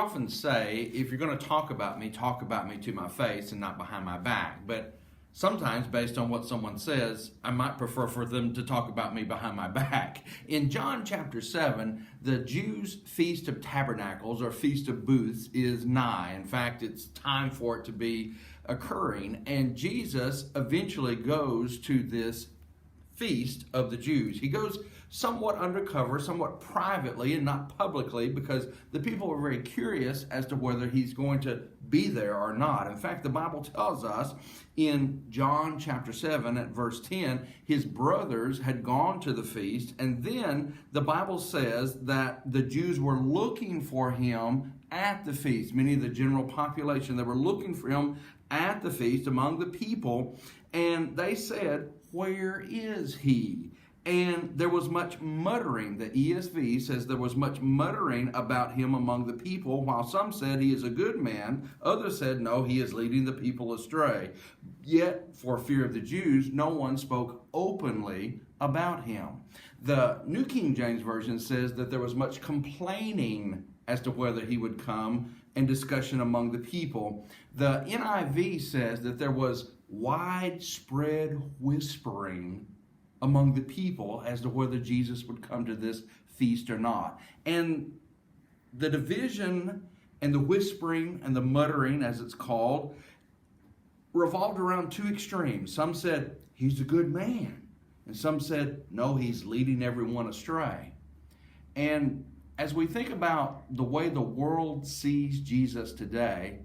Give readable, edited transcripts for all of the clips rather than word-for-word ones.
often say, if you're going to talk about me to my face and not behind my back. But sometimes, based on what someone says, I might prefer for them to talk about me behind my back. In John chapter 7, the Jews' Feast of Tabernacles, or Feast of Booths, is nigh. In fact, it's time for it to be occurring. And Jesus eventually goes to this feast of the Jews. He goes somewhat undercover, somewhat privately, and not publicly, because the people were very curious as to whether he's going to be there or not. In fact, the Bible tells us in John chapter 7 at verse 10, his brothers had gone to the feast, and then the Bible says that the Jews were looking for him at the feast. Many of the general population, they were looking for him at the feast among the people, and they said, "Where is he?" And there was much muttering. The ESV says there was much muttering about him among the people, while some said he is a good man. Others said, no, he is leading the people astray. Yet, for fear of the Jews, no one spoke openly about him. The New King James Version says that there was much complaining as to whether he would come and discussion among the people. The NIV says that there was widespread whispering among the people as to whether Jesus would come to this feast or not. And the division and the whispering and the muttering, as it's called, revolved around two extremes. Some said, he's a good man. And some said, no, he's leading everyone astray. And as we think about the way the world sees Jesus today,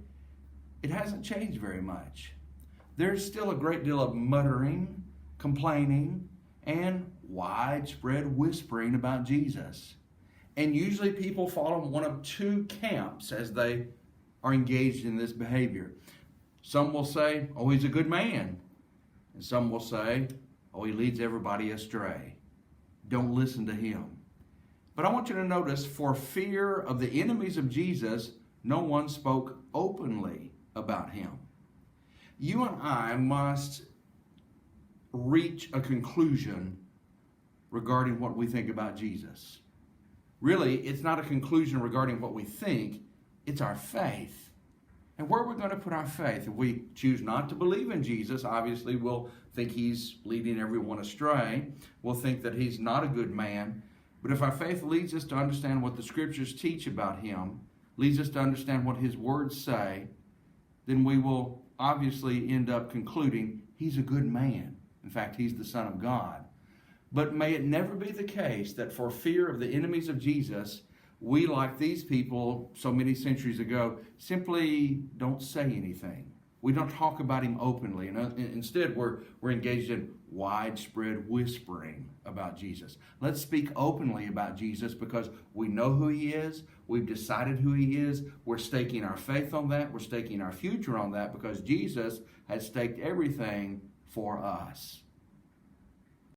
it hasn't changed very much. There's still a great deal of muttering, complaining, and widespread whispering about Jesus. And usually people fall in one of two camps as they are engaged in this behavior. Some will say, oh, he's a good man. And some will say, oh, he leads everybody astray. Don't listen to him. But I want you to notice, for fear of the enemies of Jesus, no one spoke openly about him. You and I must reach a conclusion regarding what we think about Jesus. Really, it's not a conclusion regarding what we think, it's our faith. And where we're going to put our faith. If we choose not to believe in Jesus, obviously we'll think he's leading everyone astray. We'll think that he's not a good man. But if our faith leads us to understand what the scriptures teach about him, leads us to understand what his words say, then we will obviously end up concluding he's a good man. In fact, he's the Son of God. But may it never be the case that for fear of the enemies of Jesus, we, like these people so many centuries ago, simply don't say anything. We don't talk about him openly. And instead, we're engaged in widespread whispering about Jesus. Let's speak openly about Jesus because we know who he is. We've decided who he is. We're staking our faith on that. We're staking our future on that because Jesus has staked everything for us.